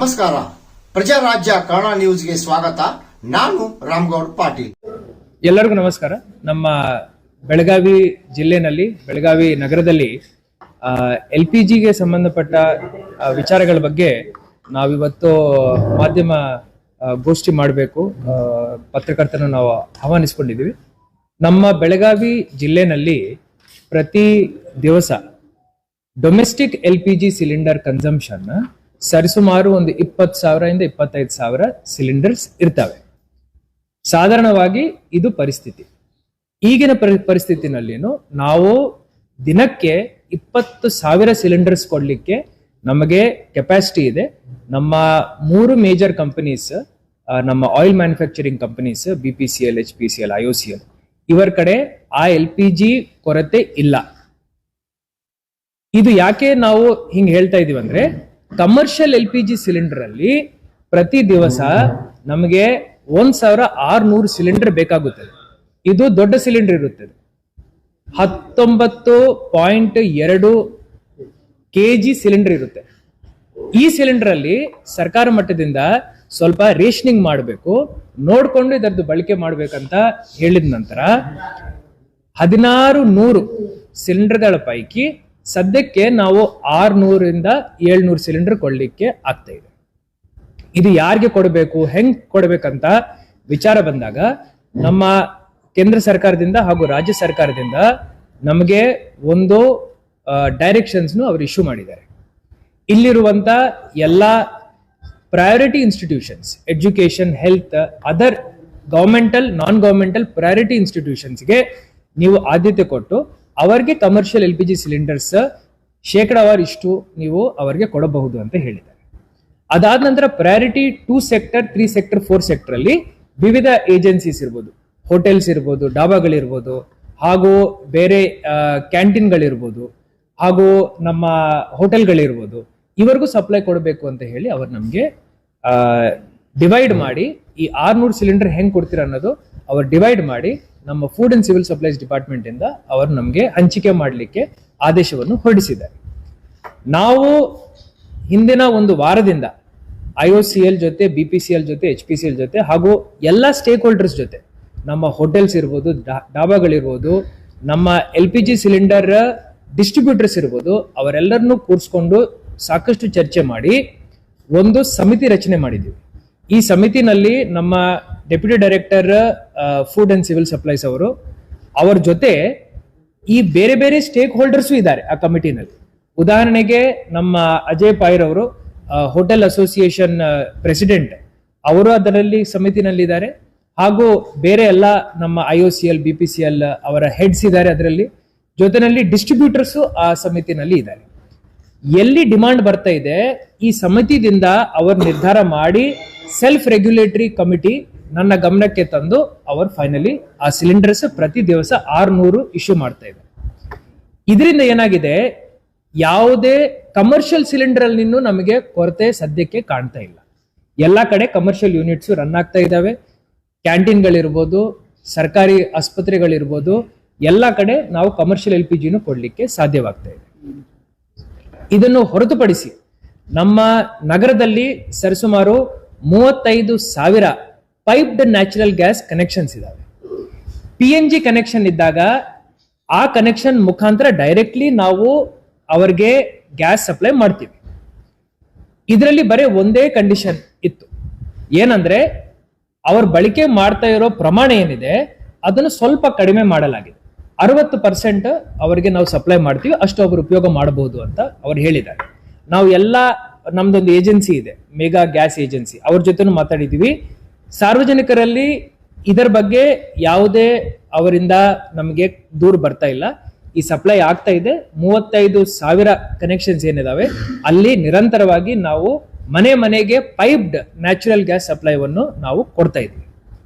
ನಮಸ್ಕಾರ. ಪ್ರಜಾರಾಜ್ಯ ಕನ್ನಡ ನ್ಯೂಸ್ಗೆ ಸ್ವಾಗತ. ನಾನು ರಾಮಗೌಡ ಪಾಟೀಲ್. ಎಲ್ಲರಿಗೂ ನಮಸ್ಕಾರ. ನಮ್ಮ ಬೆಳಗಾವಿ ಜಿಲ್ಲೆನಲ್ಲಿ, ಬೆಳಗಾವಿ ನಗರದಲ್ಲಿ LPGಗೆ ಸಂಬಂಧಪಟ್ಟ ವಿಚಾರಗಳ ಬಗ್ಗೆ ನಾವಿವತ್ತು ಮಾಧ್ಯಮ ಗೋಷ್ಠಿ ಮಾಡಬೇಕು, ಪತ್ರಕರ್ತರನ್ನು ನಾವು ಆಹ್ವಾನಿಸಿಕೊಂಡಿದ್ದೀವಿ. ನಮ್ಮ ಬೆಳಗಾವಿ ಜಿಲ್ಲೆನಲ್ಲಿ ಪ್ರತಿ ದಿವಸ ಡೊಮೆಸ್ಟಿಕ್ LPG ಸಿಲಿಂಡರ್ ಕನ್ಸಂಪ್ಷನ್ ಸರಿಸುಮಾರು ಒಂದು 20,000 ಇಂದ 25,000 ಸಿಲಿಂಡರ್ಸ್ ಇರ್ತವೆ. ಸಾಧಾರಣವಾಗಿ ಇದು ಪರಿಸ್ಥಿತಿ. ಈಗಿನ ಪರಿಸ್ಥಿತಿನಲ್ಲಿನೂ ನಾವು ದಿನಕ್ಕೆ 20,000 ಸಿಲಿಂಡರ್ಸ್ ಕೊಡ್ಲಿಕ್ಕೆ ನಮಗೆ ಕೆಪಾಸಿಟಿ ಇದೆ. ನಮ್ಮ 3 ಮೇಜರ್ ಕಂಪನೀಸ್, ನಮ್ಮ oil manufacturing companies BPCL, HPCL, IOCL, ಇವರ ಕಡೆ ಆ LPG ಕೊರತೆ ಇಲ್ಲ. ಇದು ಯಾಕೆ ನಾವು ಹಿಂಗ್ ಹೇಳ್ತಾ ಇದೀವಿ ಅಂದ್ರೆ, ಕಮರ್ಷಿಯಲ್ LPG ಸಿಲಿಂಡರ್ ಅಲ್ಲಿ ಪ್ರತಿ ದಿವಸ ನಮಗೆ 1,600 ಸಿಲಿಂಡರ್ ಬೇಕಾಗುತ್ತದೆ. ಇದು ದೊಡ್ಡ ಸಿಲಿಂಡರ್ ಇರುತ್ತದೆ, 19.2 kg ಸಿಲಿಂಡರ್ ಇರುತ್ತೆ. ಈ ಸಿಲಿಂಡರ್ ಅಲ್ಲಿ ಸರ್ಕಾರ ಮಟ್ಟದಿಂದ ಸ್ವಲ್ಪ ರೇಷನಿಂಗ್ ಮಾಡಬೇಕು, ನೋಡ್ಕೊಂಡು ಇದರದ್ದು ಬಳಕೆ ಮಾಡ್ಬೇಕಂತ ಹೇಳಿದ ನಂತರ 1600 ಸಿಲಿಂಡರ್ಗಳ ಪೈಕಿ ಸದ್ಯಕ್ಕೆ ನಾವು 600 ಇಂದ 700 ಸಿಲಿಂಡರ್ ಕೊಡ್ಲಿಕ್ಕೆ ಆಗ್ತಾ ಇದೆ. ಇದು ಯಾರಿಗೆ ಕೊಡಬೇಕು, ಹೆಂಗ್ ಕೊಡಬೇಕಂತ ವಿಚಾರ ಬಂದಾಗ ನಮ್ಮ ಕೇಂದ್ರ ಸರ್ಕಾರದಿಂದ ಹಾಗೂ ರಾಜ್ಯ ಸರ್ಕಾರದಿಂದ ನಮಗೆ ಒಂದು ಡೈರೆಕ್ಷನ್ಸ್ ಅವರು ಇಶ್ಯೂ ಮಾಡಿದ್ದಾರೆ. ಇಲ್ಲಿರುವಂತ ಎಲ್ಲ priority institutions, education, health, other governmental, non governmental priority ಇನ್ಸ್ಟಿಟ್ಯೂಷನ್ಸ್ಗೆ ನೀವು ಆದ್ಯತೆ ಕೊಟ್ಟು ಅವರಿಗೆ ಕಮರ್ಷಿಯಲ್ LPG ಸಿಲಿಂಡರ್ಸ್ ಶೇಕಡಾವಾರು ಇಷ್ಟು ನೀವು ಅವರಿಗೆ ಕೊಡಬಹುದು ಅಂತ ಹೇಳಿದ್ದಾರೆ. ಅದಾದ ನಂತರ ಪ್ರಯಾರಿಟಿ 2 ಸೆಕ್ಟರ್, 3 ಸೆಕ್ಟರ್, 4 ಸೆಕ್ಟರ್ ಅಲ್ಲಿ ವಿವಿಧ ಏಜೆನ್ಸೀಸ್ ಇರ್ಬೋದು, ಹೋಟೆಲ್ಸ್ ಇರ್ಬೋದು, ಡಾಬಾಗಳಿರ್ಬೋದು, ಹಾಗೂ ಬೇರೆ ಕ್ಯಾಂಟೀನ್ಗಳಿರ್ಬೋದು, ಹಾಗೂ ನಮ್ಮ ಹೋಟೆಲ್ಗಳಿರ್ಬೋದು, ಇವರಿಗೂ ಸಪ್ಲೈ ಕೊಡಬೇಕು ಅಂತ ಹೇಳಿ ಅವರು ನಮಗೆ ಡಿವೈಡ್ ಮಾಡಿ, ಈ 600 ಸಿಲಿಂಡರ್ ಹೆಂಗ್ ಕೊಡ್ತೀರ ಅನ್ನೋದು ಅವರು ಡಿವೈಡ್ ಮಾಡಿ ನಮ್ಮ food and civil supplies department ಇಂದ ಅವರು ನಮಗೆ ಹಂಚಿಕೆ ಮಾಡಲಿಕ್ಕೆ ಆದೇಶವನ್ನು ಹೊರಡಿಸಿದ್ದಾರೆ. ನಾವು ಹಿಂದಿನ ಒಂದು ವಾರದಿಂದ IOCL ಜೊತೆ, BPCL ಜೊತೆ, HPCL ಜೊತೆ, ಹಾಗೂ ಎಲ್ಲ ಸ್ಟೇಕ್ ಹೋಲ್ಡರ್ಸ್ ಜೊತೆ, ನಮ್ಮ ಹೋಟೆಲ್ಸ್ ಇರ್ಬೋದು, ಡಾಬಾಗಳಿರ್ಬೋದು, ನಮ್ಮ LPG ಸಿಲಿಂಡರ್ ಡಿಸ್ಟ್ರಿಬ್ಯೂಟರ್ಸ್ ಇರ್ಬೋದು, ಅವರೆಲ್ಲರನ್ನೂ ಕೂರಿಸ್ಕೊಂಡು ಸಾಕಷ್ಟು ಚರ್ಚೆ ಮಾಡಿ ಒಂದು ಸಮಿತಿ ರಚನೆ ಮಾಡಿದ್ದೀವಿ. ಈ ಸಮಿತಿನಲ್ಲಿ ನಮ್ಮ deputy director food and civil supplies ಅವರ ಜೊತೆ ಈ ಬೇರೆ ಬೇರೆ ಸ್ಟೇಕ್ ಹೋಲ್ಡರ್ಸು ಇದ್ದಾರೆ ಆ ಕಮಿಟಿನಲ್ಲಿ. ಉದಾಹರಣೆಗೆ ನಮ್ಮ ಅಜಯ್ ಪಾಯ್ರ್ ಅವರು, ಹೋಟೆಲ್ ಅಸೋಸಿಯೇಷನ್ ಪ್ರೆಸಿಡೆಂಟ್, ಅವರು ಅದರಲ್ಲಿ ಸಮಿತಿನಲ್ಲಿದ್ದಾರೆ. ಹಾಗೂ ಬೇರೆ ಎಲ್ಲ ನಮ್ಮ IOCL, BPCL ಅವರ ಹೆಡ್ಸ್ ಇದ್ದಾರೆ ಅದರಲ್ಲಿ. ಜೊತೆನಲ್ಲಿ ಡಿಸ್ಟ್ರಿಬ್ಯೂಟರ್ಸು ಆ ಸಮಿತಿನಲ್ಲಿ ಇದ್ದಾರೆ. ಎಲ್ಲಿ ಡಿಮಾಂಡ್ ಬರ್ತಾ ಇದೆ, ಈ ಸಮಿತಿದಿಂದ ಅವರು ನಿರ್ಧಾರ ಮಾಡಿ ಸೆಲ್ಫ್ ರೆಗ್ಯುಲೇಟರಿ ಕಮಿಟಿ ನನ್ನ ಗಮನಕ್ಕೆ ತಂದು ಅವರು ಫೈನಲಿ ಆ ಸಿಲಿಂಡರ್ಸ್ ಪ್ರತಿ ದಿವಸ 600 ಇಶ್ಯೂ ಮಾಡ್ತಾ ಇದೆ. ಇದರಿಂದ ಏನಾಗಿದೆ, ಯಾವುದೇ ಕಮರ್ಷಿಯಲ್ ಸಿಲಿಂಡರ್ ಅಲ್ಲಿ ನಮಗೆ ಕೊರತೆ ಸದ್ಯಕ್ಕೆ ಕಾಣ್ತಾ ಇಲ್ಲ. ಎಲ್ಲ ಕಡೆ ಕಮರ್ಷಿಯಲ್ ಯೂನಿಟ್ಸ್ ರನ್ ಆಗ್ತಾ ಇದ್ದಾವೆ. ಕ್ಯಾಂಟೀನ್ಗಳಿರ್ಬೋದು, ಸರ್ಕಾರಿ ಆಸ್ಪತ್ರೆಗಳಿರ್ಬೋದು, ಎಲ್ಲ ಕಡೆ ನಾವು ಕಮರ್ಷಿಯಲ್ LPGನೂ ಕೊಡ್ಲಿಕ್ಕೆ ಸಾಧ್ಯವಾಗ್ತಾ ಇದೆ. ಇದನ್ನು ಹೊರತುಪಡಿಸಿ ನಮ್ಮ ನಗರದಲ್ಲಿ ಸರಿಸುಮಾರು 35,000 ಪೈಪ್ಡ್ ನ್ಯಾಚುರಲ್ ಗ್ಯಾಸ್ ಕನೆಕ್ಷನ್ಸ್ ಇದಾವೆ. PNG ಕನೆಕ್ಷನ್ ಇದ್ದಾಗ ಆ ಕನೆಕ್ಷನ್ ಮುಖಾಂತರ ಡೈರೆಕ್ಟ್ಲಿ ನಾವು ಅವರಿಗೆ ಗ್ಯಾಸ್ ಸಪ್ಲೈ ಮಾಡ್ತೀವಿ. ಇದರಲ್ಲಿ ಬರೀ ಒಂದೇ ಕಂಡೀಷನ್ ಇತ್ತು, ಏನಂದ್ರೆ ಅವ್ರ ಬಳಕೆ ಮಾಡ್ತಾ ಇರೋ ಪ್ರಮಾಣ ಏನಿದೆ ಅದನ್ನು ಸ್ವಲ್ಪ ಕಡಿಮೆ ಮಾಡಲಾಗಿದೆ. 60% ಅವರಿಗೆ ನಾವು ಸಪ್ಲೈ ಮಾಡ್ತೀವಿ, ಅಷ್ಟು ಅವರು ಉಪಯೋಗ ಮಾಡಬಹುದು ಅಂತ ಅವ್ರು ಹೇಳಿದ್ದಾರೆ. ನಾವು ಎಲ್ಲ, ನಮ್ದೊಂದು ಏಜೆನ್ಸಿ ಇದೆ, ಮೆಗಾ ಗ್ಯಾಸ್ ಏಜೆನ್ಸಿ, ಅವ್ರ ಜೊತೆನೂ ಮಾತಾಡಿದೀವಿ. ಸಾರ್ವಜನಿಕರಲ್ಲಿ ಇದರ ಬಗ್ಗೆ ಯಾವುದೇ ಅವರಿಂದ ನಮಗೆ ದೂರು ಬರ್ತಾ ಇಲ್ಲ. ಈ ಸಪ್ಲೈ ಆಗ್ತಾ ಇದೆ. 35,000 ಕನೆಕ್ಷನ್ಸ್ ಏನಿದಾವೆ ಅಲ್ಲಿ ನಿರಂತರವಾಗಿ ನಾವು ಮನೆ ಮನೆಗೆ ಪೈಪ್ಡ್ ನ್ಯಾಚುರಲ್ ಗ್ಯಾಸ್ ಸಪ್ಲೈವನ್ನು ನಾವು ಕೊಡ್ತಾ ಇದ್ದೀವಿ.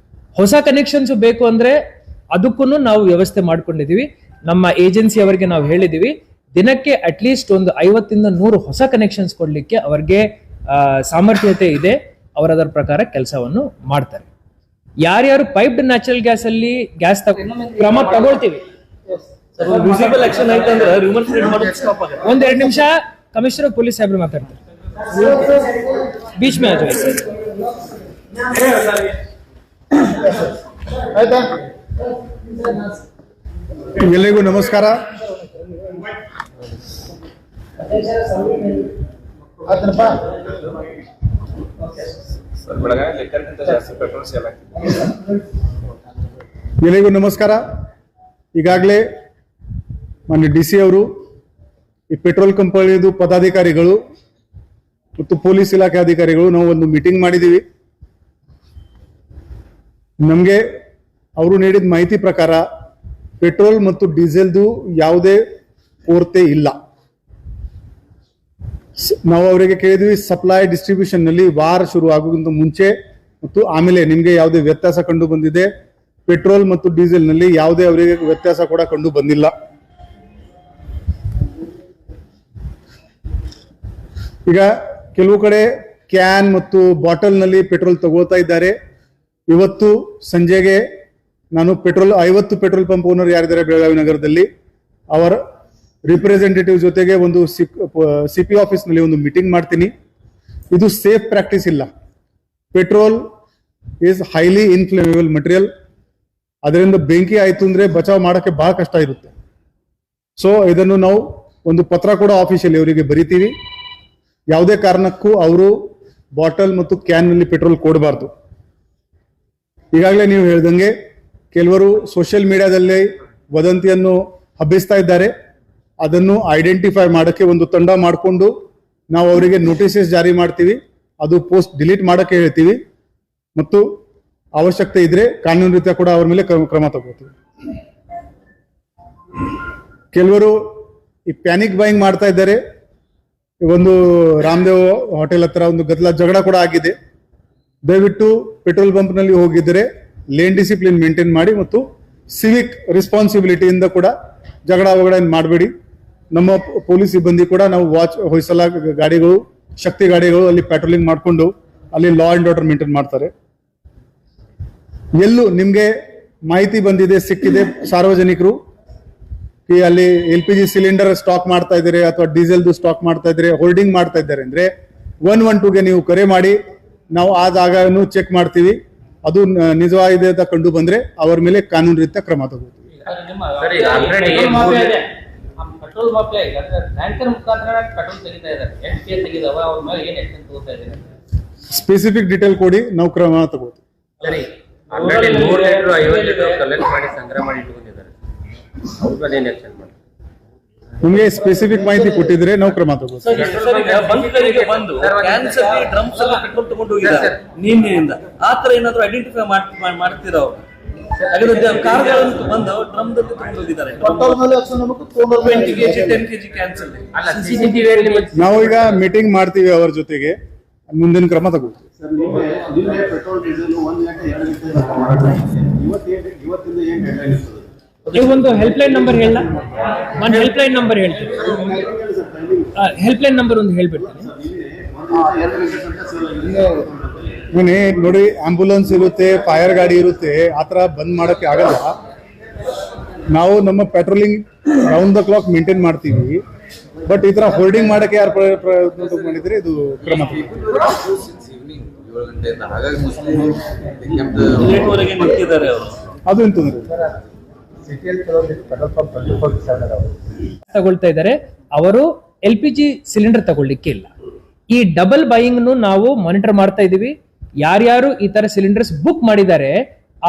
ಹೊಸ ಕನೆಕ್ಷನ್ಸ್ ಬೇಕು ಅಂದ್ರೆ ಅದಕ್ಕೂ ನಾವು ವ್ಯವಸ್ಥೆ ಮಾಡ್ಕೊಂಡಿದೀವಿ. ನಮ್ಮ ಏಜೆನ್ಸಿ ಅವರಿಗೆ ನಾವು ಹೇಳಿದೀವಿ, ದಿನಕ್ಕೆ ಅಟ್ಲೀಸ್ಟ್ ಒಂದು 50 ಇಂದ 100 ಹೊಸ ಕನೆಕ್ಷನ್ಸ್ ಕೊಡ್ಲಿಕ್ಕೆ ಅವರಿಗೆ ಸಾಮರ್ಥ್ಯತೆ ಇದೆ. ಅವರದರ ಪ್ರಕಾರ ಕೆಲಸವನ್ನು ಮಾಡ್ತಾರೆ. ಯಾರ್ಯಾರು ಪೈಪ್ಡ್ ನ್ಯಾಚುರಲ್ ಗ್ಯಾಸ್ ಅಲ್ಲಿ ಗ್ಯಾಸ್ ಕ್ರಮ ತಗೊಳ್ತೀವಿ, ಒಂದೆರಡು ನಿಮಿಷ ಕಮಿಷನರ್ ಪೊಲೀಸ್ ಸಾಹೇಬ್ರು ಮಾತಾಡ್ತಾರೆ. बीच में आ जाइए सर. ಆಯ್ತಾ? ಎಲ್ಲರಿಗೂ ನಮಸ್ಕಾರ. ಆಯ್ತನಪ್ಪ? ಎಲ್ಲರಿಗೂ ನಮಸ್ಕಾರ. ಈಗಾಗಲೇ ಮಾನ್ಯ ಡಿ ಸಿ ಅವರು ಈ ಪೆಟ್ರೋಲ್ ಕಂಪನಿದು ಪದಾಧಿಕಾರಿಗಳು ಮತ್ತು ಪೊಲೀಸ್ ಇಲಾಖೆ ಅಧಿಕಾರಿಗಳು ನಾವು ಒಂದು ಮೀಟಿಂಗ್ ಮಾಡಿದ್ದೀವಿ. ನಮಗೆ ಅವರು ನೀಡಿದ ಮಾಹಿತಿ ಪ್ರಕಾರ ಪೆಟ್ರೋಲ್ ಮತ್ತು ಡೀಸೆಲ್ದು ಯಾವುದೇ ಕೊರತೆ ಇಲ್ಲ. ನಾವು ಅವರಿಗೆ ಕೇಳಿದ್ವಿ ಸಪ್ಲೈ ಡಿಸ್ಟ್ರಿಬ್ಯೂಷನ್ ನಲ್ಲಿ ವಾರ ಶುರು ಆಗೋಕ್ಕಿಂತ ಮುಂಚೆ ಮತ್ತು ಆಮೇಲೆ ನಿಮಗೆ ಯಾವುದೇ ವ್ಯತ್ಯಾಸ ಕಂಡು ಬಂದಿದೆ? ಪೆಟ್ರೋಲ್ ಮತ್ತು ಡೀಸೆಲ್ ನಲ್ಲಿ ಯಾವುದೇ ಅವರಿಗೆ ವ್ಯತ್ಯಾಸ ಕೂಡ ಕಂಡು ಬಂದಿಲ್ಲ. ಈಗ ಕೆಲವು ಕಡೆ ಕ್ಯಾನ್ ಮತ್ತು ಬಾಟಲ್ ನಲ್ಲಿ ಪೆಟ್ರೋಲ್ ತಗೊಳ್ತಾ ಇದ್ದಾರೆ. ಇವತ್ತು ಸಂಜೆಗೆ ನಾನು 50 ಪೆಟ್ರೋಲ್ ಪಂಪ್ ಓನರ್ ಯಾರಿದ್ದಾರೆ ಬೆಳಗಾವಿ ನಗರದಲ್ಲಿ ಅವರ ರಿಪ್ರೆಸೆಂಟೇಟಿವ್ ಜೊತೆಗೆ ಒಂದು ಸಿಪಿ ಆಫೀಸ್ ನಲ್ಲಿ ಒಂದು ಮೀಟಿಂಗ್ ಮಾಡ್ತೀನಿ. ಇದು ಸೇಫ್ ಪ್ರಾಕ್ಟೀಸ್ ಇಲ್ಲ. Petrol is highly inflammable material. ಅದರಿಂದ ಬೆಂಕಿ ಆಯ್ತು ಅಂದ್ರೆ ಬಚಾವ್ ಮಾಡಕ್ಕೆ ಬಹಳ ಕಷ್ಟ ಇರುತ್ತೆ. ಸೊ ಇದನ್ನು ನಾವು ಒಂದು ಪತ್ರ ಕೂಡ ಆಫೀಷಿಯಲಿ ಅವರಿಗೆ ಬರಿತೀವಿ. ಯಾವುದೇ ಕಾರಣಕ್ಕೂ ಅವರು ಬಾಟಲ್ ಮತ್ತು ಕ್ಯಾನ್ ನಲ್ಲಿ ಪೆಟ್ರೋಲ್ ಕೊಡಬಾರ್ದು. ಈಗಾಗಲೇ ನೀವು ಹೇಳ್ದಂಗೆ ಕೆಲವರು ಸೋಷಿಯಲ್ ಮೀಡಿಯಾದಲ್ಲಿ ವದಂತಿಯನ್ನು ಹಬ್ಬಿಸ್ತಾ ಇದ್ದಾರೆ. ಅದನ್ನು ಐಡೆಂಟಿಫೈ ಮಾಡಕ್ಕೆ ಒಂದು ತಂಡ ಮಾಡಿಕೊಂಡು ನಾವು ಅವರಿಗೆ ನೋಟಿಸಸ್ ಜಾರಿ ಮಾಡ್ತೀವಿ. ಅದು ಪೋಸ್ಟ್ ಡಿಲೀಟ್ ಮಾಡಕ್ಕೆ ಹೇಳ್ತೀವಿ ಮತ್ತು ಅವಶ್ಯಕತೆ ಇದ್ರೆ ಕಾನೂನು ರೀತ್ಯ ಕೂಡ ಅವರ ಮೇಲೆ ಕ್ರಮ ತಗೋತೀವಿ. ಕೆಲವರು ಈ ಪ್ಯಾನಿಕ್ ಬೈಯಿಂಗ್ ಮಾಡ್ತಾ ಇದ್ದಾರೆ. ಒಂದು ರಾಮದೇವ್ ಹೋಟೆಲ್ ಹತ್ರ ಒಂದು ಜಗಳ ಕೂಡ ಆಗಿದೆ. ದಯವಿಟ್ಟು ಪೆಟ್ರೋಲ್ ಬಂಪ್ ನಲ್ಲಿ ಹೋಗಿದ್ರೆ ಲೇನ್ ಡಿಸಿಪ್ಲಿನ್ ಮೇಂಟೈನ್ ಮಾಡಿ ಮತ್ತು ಸಿವಿಕ್ ರೆಸ್ಪಾನ್ಸಿಬಿಲಿಟಿಯಿಂದ ಕೂಡ ಜಗಳ ಮಾಡಬೇಡಿ. ನಮ್ಮ ಪೊಲೀಸ್ ಸಿಬ್ಬಂದಿ ಕೂಡ ನಾವು ವಾಚ್ ಹೊಯ್ಸಲ ಗಾಡಿಗಳು, ಶಕ್ತಿ ಗಾಡಿಗಳು ಅಲ್ಲಿ ಪೆಟ್ರೋಲಿಂಗ್ ಮಾಡಿಕೊಂಡು ಅಲ್ಲಿ ಲಾ ಅಂಡ್ ಆರ್ಡರ್ ಮೇಂಟೈನ್ ಮಾಡ್ತಾರೆ. ಎಲ್ಲೂ ನಿಮ್ಗೆ ಮಾಹಿತಿ ಬಂದಿದೆ, ಸಿಕ್ಕಿದೆ ಸಾರ್ವಜನಿಕರು ಅಲ್ಲಿ LPG ಸಿಲಿಂಡರ್ ಸ್ಟಾಕ್ ಮಾಡ್ತಾ ಇದ್ದಾರೆ ಅಥವಾ ಡೀಸೆಲ್ದು ಸ್ಟಾಕ್ ಮಾಡ್ತಾ ಇದ್ದಾರೆ, ಹೋಲ್ಡಿಂಗ್ ಮಾಡ್ತಾ ಇದ್ದಾರೆ ಅಂದ್ರೆ 112ಗೆ ನೀವು ಕರೆ ಮಾಡಿ. ನಾವು ಆ ಜಾಗವನ್ನು ಚೆಕ್ ಮಾಡ್ತೀವಿ. ಅದು ನಿಜವಾಗಿದೆ ಅಂತ ಕಂಡು ಬಂದ್ರೆ ಅವರ ಮೇಲೆ ಕಾನೂನು ರೀತ್ಯ ಕ್ರಮ ತಗೋತೀವಿ. ಪೆಟ್ರೋಲ್ ಮಾಫಿಯಾ ಈಗ ಟ್ಯಾಂಕರ್ ಮುಖಾಂತರ ಪೆಟ್ರೋಲ್ ತೆಗಿತಾ ಇದ್ದಾರೆ. ಎಷ್ಟು ಕೇಸ್ ತೆಗಿದಾವ, ಅವ್ರ ಮೇಲೆ ಏನ್ ಆಕ್ಷನ್ ತಗೋತಾ ಇದ್ದಾರೆ? ಸ್ಪೆಸಿಫಿಕ್ ಡೀಟೇಲ್ ಕೊಡಿ, ನಾವು ಕ್ರಮ ತಗೋತೀವಿ. ಸರಿ, ಆಲ್ರೆಡಿ 3 ಲೀಟರ್ 50 ಲೀಟರ್ ಕಲೆಕ್ಟ್ ಮಾಡಿ ಸಂಗ್ರಹ ಮಾಡಿ ಇಟ್ಕೊಂಡಿದ್ದಾರೆ. ಅವ್ರ ಮೇಲೆ ಏನ್ ಆಕ್ಷನ್ ಮಾಡ್ತಾರೆ? ನಿಮಗೆ ಸ್ಪೆಸಿಫಿಕ್ ಮಾಹಿತಿ ಕೊಟ್ಟಿದ್ರೆ ನಾವು ಕ್ರಮ ತಗೋತೀವಿ. ಬಂದು ಕ್ಯಾನ್ಸರ್ ಡ್ರಮ್ಸ್ ಎಲ್ಲ ಪೆಟ್ರೋಲ್ ತಗೊಂಡು ಹೋಗಿದ್ದಾರೆ ನಿನ್ನೆಯಿಂದ. ಆತರ ಏನಾದ್ರು ಐಡೆಂಟಿಫೈ ಮಾಡ್ತೀರಾ? ಕಾರ್ಗಳನ್ನು ಬಂದು ಡ್ರಮ್ ದಲ್ಲಿ ತಗೊಂಡು ಹೋಗಿದ್ದಾರೆ. 20 kg 10 kg ಕ್ಯಾನ್ಸರ್. ನಾವು ಈಗ ಮೀಟಿಂಗ್ ಮಾಡ್ತೀವಿ ಅವರ ಜೊತೆಗೆ, ಮುಂದಿನ ಕ್ರಮ ತಗೋತೀವಿ. ಪೆಟ್ರೋಲ್ ಡೀಸೆಲ್ 1 ಗಂಟೆ 2 ಗಂಟೆ ಇವತ್ತಿಂದ ಏನ್ ಡೆಡ್ಲೈನ್ ಇರ್ತದೆ? ಒಂದು ಹೆಲ್ಪ್ಲೈನ್ ನಂಬರ್ ಹೇಳ, ಒಂದು ಹೆಲ್ಪ್ಲೈನ್ ನಂಬರ್ ಹೇಳ್ತೀನಿ. ಹೆಲ್ಪ್ಲೈನ್ ನಂಬರ್ ಒಂದು ಹೇಳ್ಬಿಡ್ತೀನಿ. ನೋಡಿ, ಆಂಬುಲೆನ್ಸ್ ಇರುತ್ತೆ, ಫೈರ್ ಗಾಡಿ ಇರುತ್ತೆ, ಆತರ ಬಂದ್ ಮಾಡಕ್ಕೆ ಆಗಲ್ಲ. ನಾವು ನಮ್ಮ patrolling round the clock maintain ಮಾಡ್ತೀವಿ. ಬಟ್ ಈ ತರ ಹೋಲ್ಡಿಂಗ್ ಮಾಡಕ್ಕೆ ಯಾರು ಪ್ರಯತ್ನ ಮಾಡಿದ್ರೆ ಇದು ಕ್ರಮ. ಅದು ಎಂತ ತಗೊಳ್ತಾ ಇದ್ದಾರೆ. ಅವರು LPG ಸಿಲಿಂಡರ್ ತಗೊಳ್ಳಿಕ್ಕೆ ಇಲ್ಲ. ಈ ಡಬಲ್ ಬೈಯಿಂಗ್ ನಾವು ಮಾನಿಟರ್ ಮಾಡ್ತಾ ಇದೀವಿ. ಯಾರ್ಯಾರು ಈ ತರ ಸಿಲಿಂಡರ್ಸ್ ಬುಕ್ ಮಾಡಿದ್ದಾರೆ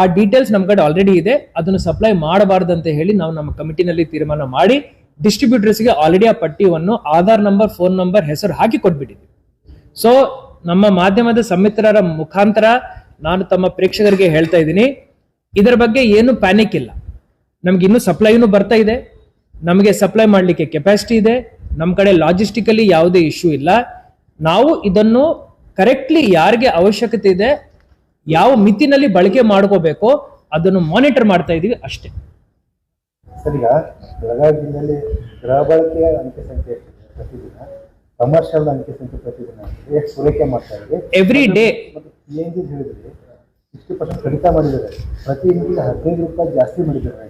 ಆ ಡೀಟೇಲ್ಸ್ ನಮ್ ಕಡೆ ಆಲ್ರೆಡಿ ಇದೆ. ಅದನ್ನು ಸಪ್ಲೈ ಮಾಡಬಾರ್ದು ಅಂತ ಹೇಳಿ ನಾವು ನಮ್ಮ ಕಮಿಟಿನಲ್ಲಿ ತೀರ್ಮಾನ ಮಾಡಿ ಡಿಸ್ಟ್ರಿಬ್ಯೂಟರ್ಸ್ಗೆ ಆಲ್ರೆಡಿ ಆ ಪಟ್ಟಿಯನ್ನು ಆಧಾರ್ ನಂಬರ್, ಫೋನ್ ನಂಬರ್, ಹೆಸರು ಹಾಕಿ ಕೊಟ್ಬಿಟ್ಟಿದ್ವಿ. ಸೊ ನಮ್ಮ ಮಾಧ್ಯಮದ ಸಮಿತ್ರರ ಮುಖಾಂತರ ನಾನು ತಮ್ಮ ಪ್ರೇಕ್ಷಕರಿಗೆ ಹೇಳ್ತಾ ಇದ್ದೀನಿ, ಇದರ ಬಗ್ಗೆ ಏನು ಪ್ಯಾನಿಕ್ ಇಲ್ಲ. ನಮ್ಗೆ ಇನ್ನೂ ಸಪ್ಲೈನು ಬರ್ತಾ ಇದೆ. ನಮಗೆ ಸಪ್ಲೈ ಮಾಡಲಿಕ್ಕೆ ಕೆಪಾಸಿಟಿ ಇದೆ. ನಮ್ಮ ಕಡೆ ಲಾಜಿಸ್ಟಿಕಲಿ ಯಾವುದೇ ಇಶ್ಯೂ ಇಲ್ಲ. ನಾವು ಇದನ್ನು ಕರೆಕ್ಟ್ಲಿ ಯಾರಿಗೆ ಅವಶ್ಯಕತೆ ಇದೆ, ಯಾವ ಮಿತಿನಲ್ಲಿ ಬಳಕೆ ಮಾಡ್ಕೋಬೇಕೋ ಅದನ್ನು ಮಾನಿಟರ್ ಮಾಡ್ತಾ ಇದೀವಿ ಅಷ್ಟೇ. ಸರ್, ಈಗ ಬೆಳಗಾವಿ ಜಿಲ್ಲೆಯಲ್ಲಿ ಗೃಹ ಬಳಕೆಯ ಅಂಕಿ ಸಂಖ್ಯೆ ಪ್ರತಿದಿನ, ಕಮರ್ಷಿಯಲ್ ಅಂಕಿ ಸಂಖ್ಯೆ ಪ್ರತಿದಿನ ಎಷ್ಟು ಪೂರೈಕೆ ಮಾಡ್ತಾ ಇದೆ? Every day. ಮತ್ತು PNG ಹೇಳಿದ್ರೆ 60% ಕಡಿತ ಮಾಡಿದ್ದಾರೆ. ಪ್ರತಿ ಯೂನಿಟ್ಗೆ 15 ರೂಪಾಯಿ ಜಾಸ್ತಿ ಮಾಡಿದ್ದಾರೆ.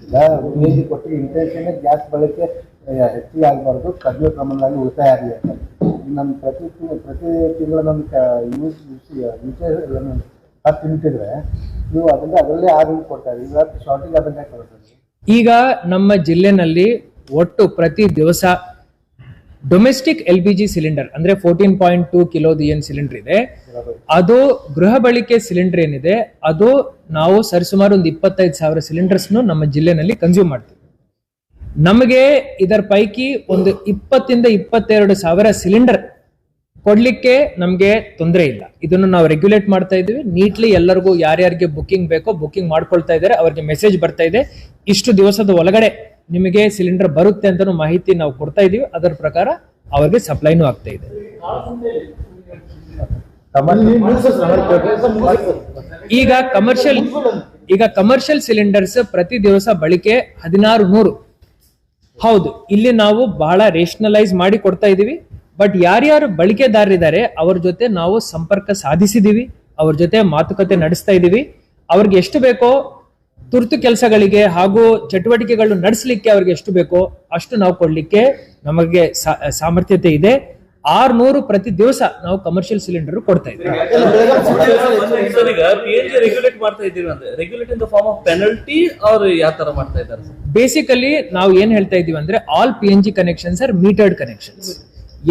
ಈಗ PNG ಕೊಟ್ಟಿಗೆ ಇಂಟೆನ್ಷನ್ ಗ್ಯಾಸ್ ಬಳಕೆ ಹೆಚ್ಚಿಗೆ ಆಗಬಾರ್ದು, ಕಡಿಮೆ ಪ್ರಮಾಣದಲ್ಲಿ ಉಳಿತಾಯ ಆಗಲಿ ಅಂತ. ನಾನು ಪ್ರತಿ ತಿಂಗಳ ನನ್ನ ಯೂಸೇಜ್ 10 ಯೂನಿಟ್ ಇದ್ರೆ ನೀವು ಅದರಲ್ಲೇ 6 ಯೂನಿಟ್ ಕೊಡ್ತಾ ಇದ್ದೀವಿ. ಇವತ್ತು ಶಾರ್ಟಿಂಗ್ ಅದನ್ನೇ ಕೊಡ್ತಾರೆ. ಈಗ ನಮ್ಮ ಜಿಲ್ಲೆನಲ್ಲಿ ಒಟ್ಟು ಪ್ರತಿ ದಿವಸ ಡೊಮೆಸ್ಟಿಕ್ LPG ಸಿಲಿಂಡರ್ ಅಂದ್ರೆ 14.2 ಕಿಲೋದು ಏನ್ ಸಿಲಿಂಡರ್ ಇದೆ, ಅದು ಗೃಹ ಬಳಕೆ ಸಿಲಿಂಡರ್ ಏನಿದೆ ಅದು ನಾವು ಸರಿಸುಮಾರು ಒಂದು 25,000 ಸಿಲಿಂಡರ್ಸ್ ನಮ್ಮ ಜಿಲ್ಲೆನಲ್ಲಿ ಕನ್ಸ್ಯೂಮ್ ಮಾಡ್ತೀವಿ. ನಮಗೆ ಇದರ ಪೈಕಿ ಒಂದು 20 ಇಂದ 22,000 ಸಿಲಿಂಡರ್ ಕೊಡ್ಲಿಕ್ಕೆ ನಮ್ಗೆ ತೊಂದರೆ ಇಲ್ಲ. ಇದನ್ನು ನಾವು ರೆಗ್ಯುಲೇಟ್ ಮಾಡ್ತಾ ಇದೀವಿ. ನೀಟ್ಲಿ ಎಲ್ಲರಿಗೂ ಯಾರ್ಯಾರಿಗೆ ಬುಕಿಂಗ್ ಬೇಕೋ ಬುಕಿಂಗ್ ಮಾಡ್ಕೊಳ್ತಾ ಇದ್ದಾರೆ. ಅವ್ರಿಗೆ ಮೆಸೇಜ್ ಬರ್ತಾ ಇದೆ, ಇಷ್ಟು ದಿವಸದ ಒಳಗಡೆ ನಿಮಗೆ ಸಿಲಿಂಡರ್ ಬರುತ್ತೆ ಅಂತ ಮಾಹಿತಿ ನಾವು ಕೊಡ್ತಾ ಇದೀವಿ. ಅದರ ಪ್ರಕಾರ ಅವ್ರಿಗೆ ಸಪ್ಲೈನೂ ಆಗ್ತಾ ಇದೆ. ಈಗ ಕಮರ್ಷಿಯಲ್ ಸಿಲಿಂಡರ್ಸ್ ಪ್ರತಿ ದಿವಸ ಬಳಕೆ 1600. ಹೌದು, ಇಲ್ಲಿ ನಾವು ಬಹಳ ರೇಷನಲೈಸ್ ಮಾಡಿ ಕೊಡ್ತಾ ಇದೀವಿ. ಬಟ್ ಯಾರ್ಯಾರು ಬಳಕೆದಾರರಿದ್ದಾರೆ ಅವ್ರ ಜೊತೆ ನಾವು ಸಂಪರ್ಕ ಸಾಧಿಸಿದೀವಿ, ಅವ್ರ ಜೊತೆ ಮಾತುಕತೆ ನಡೆಸ್ತಾ ಇದೀವಿ. ಅವ್ರಿಗೆ ಎಷ್ಟು ಬೇಕೋ ತುರ್ತು ಕೆಲಸಗಳಿಗೆ ಹಾಗೂ ಚಟುವಟಿಕೆಗಳು ನಡೆಸಲಿಕ್ಕೆ ಅವ್ರಿಗೆ ಎಷ್ಟು ಬೇಕೋ ಅಷ್ಟು ನಾವು ಕೊಡ್ಲಿಕ್ಕೆ ನಮಗೆ ಸಾಮರ್ಥ್ಯತೆ ಇದೆ. 600 ಪ್ರತಿ ದಿವಸ ನಾವು ಕಮರ್ಷಿಯಲ್ ಸಿಲಿಂಡರ್ ಕೊಡ್ತಾ ಇದ್ದೀವಿ. ರೆಗ್ಯುಲೇಟ್ ಮಾಡ್ತಾ ಇದ್ದೀವಿ ಅಂದ್ರೆ regulate in the form of penalty ಅವ್ರು ಯಾವ ತರ ಮಾಡ್ತಾ ಇದ್ದಾರೆ? ಬೇಸಿಕಲಿ ನಾವು ಏನ್ ಹೇಳ್ತಾ ಇದೀವಿ ಅಂದ್ರೆ all PNG connections are metered connections.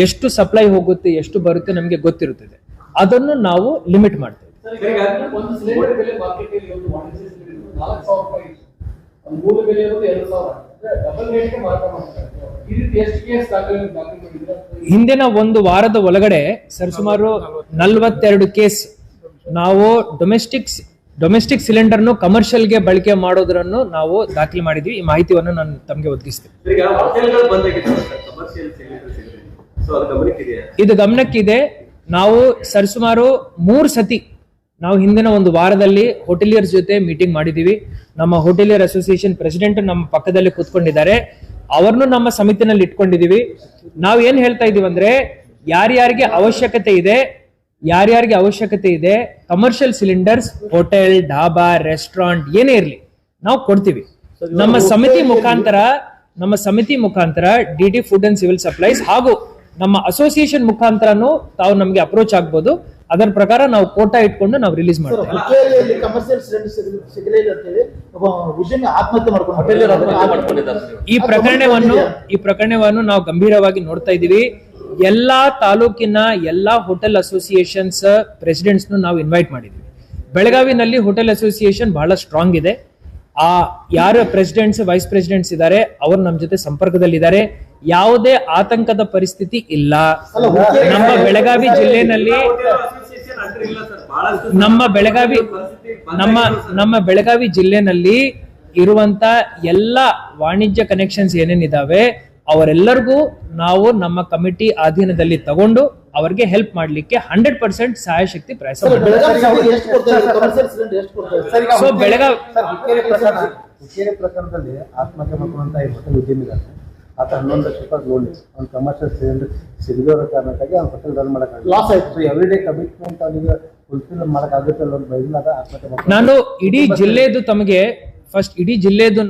ಎಷ್ಟು ಸಪ್ಲೈ ಹೋಗುತ್ತೆ ಎಷ್ಟು ಬರುತ್ತೆ ನಮಗೆ ಗೊತ್ತಿರುತ್ತದೆ, ಅದನ್ನು ನಾವು ಲಿಮಿಟ್ ಮಾಡ್ತೇವೆ. ಹಿಂದಿನ ಒಂದು ವಾರದ ಒಳಗಡೆ ಸರಿಸುಮಾರು 42 ಕೇಸ್ ನಾವು ಡೊಮೆಸ್ಟಿಕ್ ಸಿಲಿಂಡರ್ನು ಕಮರ್ಷಿಯಲ್ಗೆ ಬಳಕೆ ಮಾಡೋದ್ರನ್ನು ನಾವು ದಾಖಲೆ ಮಾಡಿದ್ವಿ. ಈ ಮಾಹಿತಿಯನ್ನು ನಾನು ತಮಗೆ ಒದಗಿಸ್ತೇನೆ. ಇದು ಗಮನಕ್ಕಿದೆ. ನಾವು ಸರಿಸುಮಾರು 3 ಸತಿ ನಾವು ಹಿಂದಿನ ಒಂದು ವಾರದಲ್ಲಿ ಹೋಟೆಲಿಯರ್ಸ್ ಜೊತೆ ಮೀಟಿಂಗ್ ಮಾಡಿದೀವಿ. ನಮ್ಮ ಹೋಟೆಲಿಯರ್ ಅಸೋಸಿಯೇಷನ್ ಪ್ರೆಸಿಡೆಂಟ್ ನಮ್ಮ ಪಕ್ಕದಲ್ಲಿ ಕೂತ್ಕೊಂಡಿದ್ದಾರೆ, ಅವ್ರನ್ನು ನಮ್ಮ ಸಮಿತಿನಲ್ಲಿ ಇಟ್ಕೊಂಡಿದೀವಿ. ನಾವು ಏನ್ ಹೇಳ್ತಾ ಇದೀವಿ ಅಂದ್ರೆ ಯಾರ್ಯಾರಿಗೆ ಅವಶ್ಯಕತೆ ಇದೆ commercial cylinders, hotel, dhaba, restaurant ಏನೇ ಇರ್ಲಿ ನಾವು ಕೊಡ್ತೀವಿ. ನಮ್ಮ ಸಮಿತಿ ಮುಖಾಂತರ DD food and civil supplies ಹಾಗೂ ನಮ್ಮ ಅಸೋಸಿಯೇಷನ್ ಮುಖಾಂತರನು ತಾವು ನಮ್ಗೆ ಅಪ್ರೋಚ್ ಆಗ್ಬೋದು. ಅದರ ಪ್ರಕಾರ ನಾವು ಕೋಟಾ ಇಟ್ಕೊಂಡು ನಾವು ರಿಲೀಸ್ ಮಾಡ್ತೇವೆ. ಈ ಪ್ರಕರಣವನ್ನು ನಾವು ಗಂಭೀರವಾಗಿ ನೋಡ್ತಾ ಇದ್ದೀವಿ. ಎಲ್ಲಾ ತಾಲೂಕಿನ ಎಲ್ಲಾ ಹೋಟೆಲ್ ಅಸೋಸಿಯೇಷನ್ಸ್ ಪ್ರೆಸಿಡೆಂಟ್ಸ್ ನಾವು ಇನ್ವೈಟ್ ಮಾಡಿದ್ವಿ. ಬೆಳಗಾವಿನಲ್ಲಿ ಹೋಟೆಲ್ ಅಸೋಸಿಯೇಷನ್ ಬಹಳ ಸ್ಟ್ರಾಂಗ್ ಇದೆ. ಆ ಯಾರು ಪ್ರೆಸಿಡೆಂಟ್ಸ್ ವೈಸ್ ಪ್ರೆಸಿಡೆಂಟ್ಸ್ ಇದ್ದಾರೆ ಅವರು ನಮ್ಮ ಜೊತೆ ಸಂಪರ್ಕದಲ್ಲಿದ್ದಾರೆ. ಯಾವುದೇ ಆತಂಕದ ಪರಿಸ್ಥಿತಿ ಇಲ್ಲ. ನಮ್ಮ ಬೆಳಗಾವಿ ಜಿಲ್ಲೆನಲ್ಲಿ ಇರುವಂತ ಎಲ್ಲ ವಾಣಿಜ್ಯ ಕನೆಕ್ಷನ್ಸ್ ಏನೇನಿದಾವೆ ಅವರೆಲ್ಲರಿಗೂ ನಾವು ನಮ್ಮ ಕಮಿಟಿ ಅಧೀನದಲ್ಲಿ ತಗೊಂಡು ಅವರಿಗೆ ಹೆಲ್ಪ್ ಮಾಡ್ಲಿಕ್ಕೆ 100% ಸಹಾಯ ಶಕ್ತಿ ಪ್ರಯಾಸ ಸೊ ಬೆಳಗಾವಿ ಪ್ರಕರಣದಲ್ಲಿ ಆತ್ಮಹತ್ಯೆ ಮಾಡ್ಕೊಂಡಂತ ಹೋಟೆಲ್ ಉದ್ಯಮಿದ್ದಾರೆ. ಆತ 11 ಲಕ್ಷ ರೂಪಾಯಿ ಲೋನ್ ಒಂದು ಕಮರ್ಷಿಯಲ್ ಸಿಲಿಂಡರ್ ಸಿಗದಿರೋ ಕಾರಣಕ್ಕಾಗಿ ಅವ್ನು ಹೋಟೆಲ್ ರನ್ ಮಾಡಕ್ಕಾಗಲ್ಲ. ಲಾಸ್ ಆಯ್ತು. ಸೊ ಎವ್ರಿ ಡೇ ಕಮಿಟ್ಮೆಂಟ್ ಅವನಿಗೆ ಫುಲ್ಫಿಲ್ ಮಾಡಕ್ಕಾಗುತ್ತೆ ಅನ್ನೋ ಬಯಲಾದ ಆತ್ಮಹತ್ಯೆ. ನಾನು ಇಡೀ ಜಿಲ್ಲೆದು